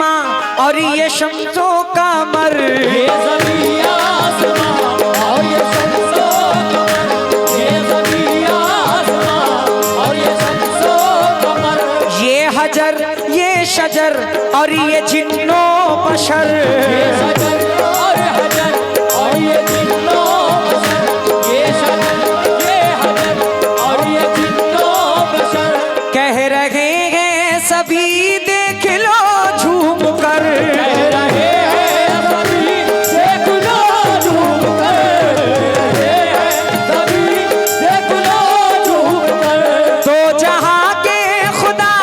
माँ और ये शम्सो कमर, ये ज़मीन आसमां और ये शम्सो कमर, ये ज़मीन आसमां और ये शम्सो कमर, ये हजर ये शजर और ये जिन्नो बशर, ये शजर और हजर और ये जिन्नो बशर, ये शजर ये हजर और ये जिन्नो बशर, कह रहे हैं सभी देख लो झूम कर, कह रहे हैं सभी देख लो झूम कर, कह रहे हैं सभी देख लो झूम कर, तो जहाँ के खुदा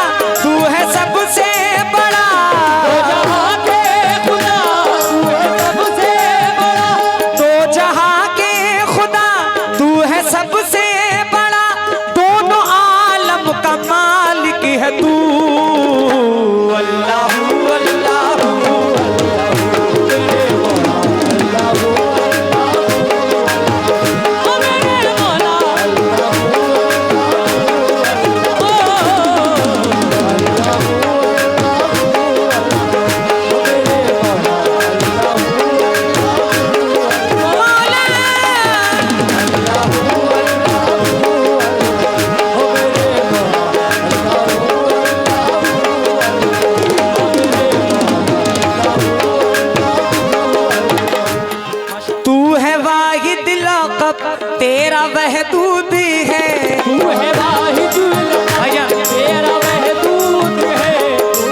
तू है सबसे बड़ा, तो जहाँ के खुदा तू है सबसे बड़ा, तो जहाँ के खुदा तू है सबसे बड़ा, दोनों आलम का मालिक है तू। अल्लाह अल्लाह ओ मेरे मौला, तू है वाहिद लक़ब तेरा वहदूद है, तू है वाहिदुल लक़ब तेरा वहदूद है,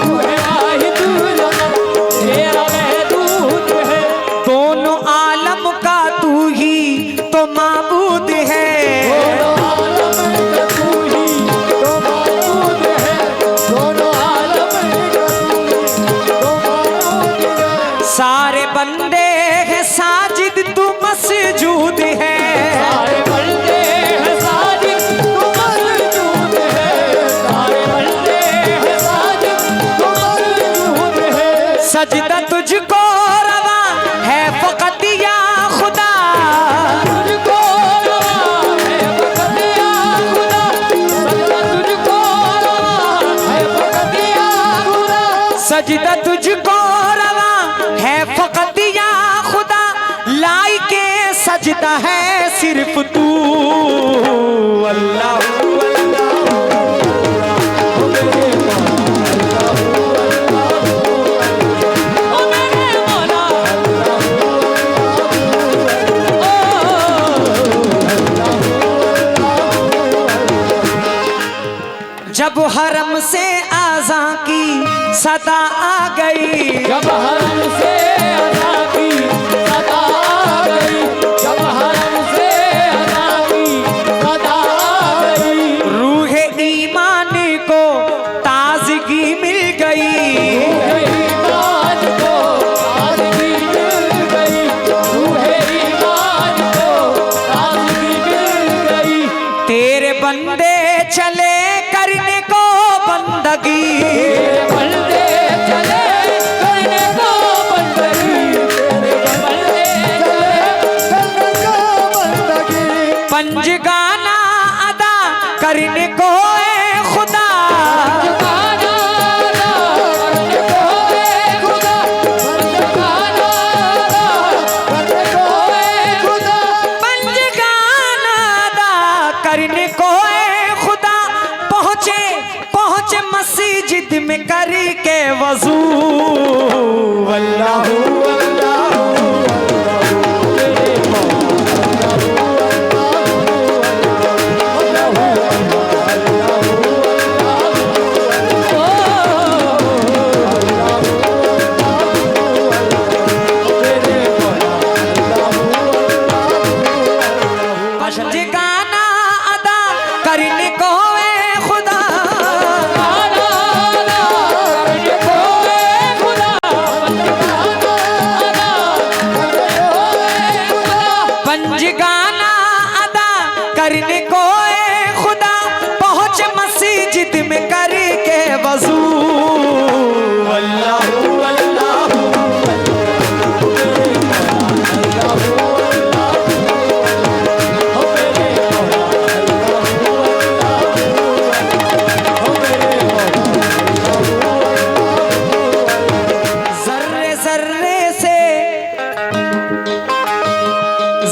तू है वाहिदुल लक़ब तेरा वहदूद है, दोनों आलम का तू ही तो माबूद है, दोनों आलम का तू ही तो माबूद है, दोनों आलम का तू ही तो माबूद है, सारे बंदे हैं साजिद तू मसजूद है, सारे बंदे हैं साजिद तू मसजूद है, सारे बंदे हैं साजिद तू मसजूद है, सजदा तुझको रवा है फकत या खुदा, तुझको रवा है फकत या खुदा, सजदा तुझको रवा है फकत या खुदा, सजदा तुझको रवा है फकत या खुदा, लाई के सजदा है सिर्फ तू। अल्लाह ओ मेरे मौला, जब हरम से आज़ा की सदा आ गई, जब हरम से अदा की सदा आ गई, जब हरम से अदा की सदा आ गई, रूह ईमान को ताजगी मिल गई, ईमान को ताज़गी मिल गई, रूह ईमान को ताज़गी मिल गई, तेरे बंदे चले करने को बंदगी, तेरे बंदे चले करने को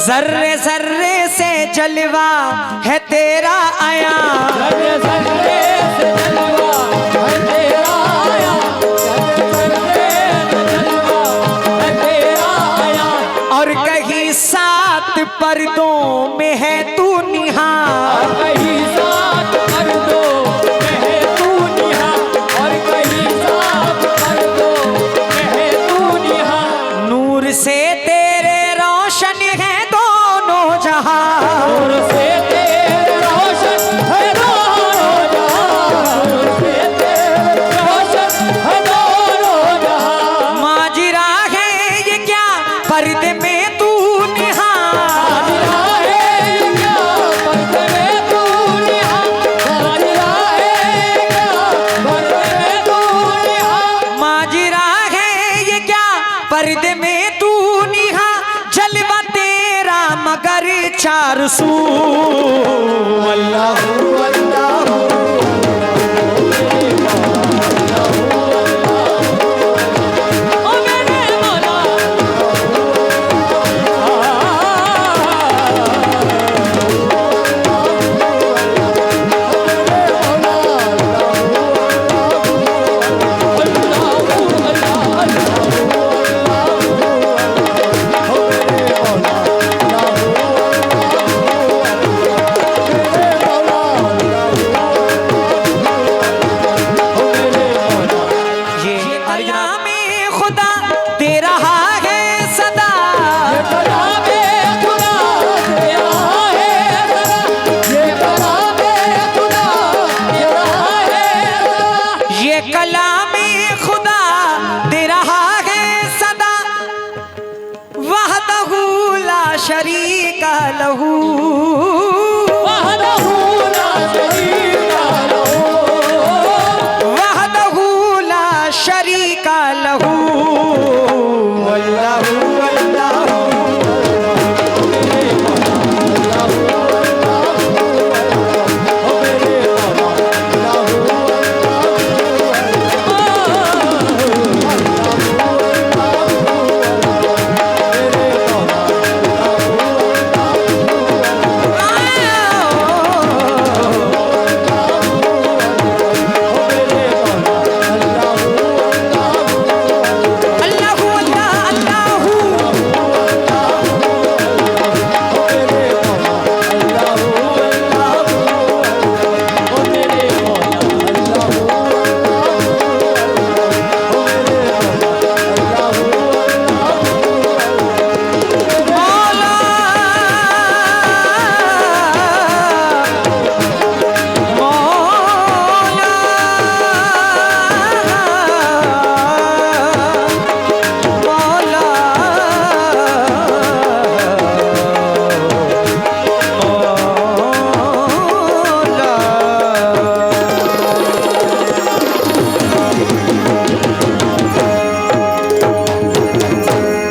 जर्रे जर्रे से जलवा है तेरा आया, जर्रे जर्रे से जलवा है तेरा आया, जर्रे जर्रे से जलवा है तेरा आया। और कहीं सात पर्दों में है तू निहार, कहीं सात पर्दों में है तू निहार, और कहीं सात पर्दों में है तू निहार। नूर से तेरे रोशन है दोनों जहां, नूर से तेरे रोशन है दोनों जहां, नूर से तेरे रोशन है दोनों जहां। माजरा है ये क्या पर्दे में तू निहार, माजरा है ये क्या पर्दे में तू निहार, माजरा है ये क्या पर्दे में तू निहार। माजरा है ये क्या पर्दे में तू निहार, जलवा तेरा मगर चार सू। अल्लाहू अल्लाहू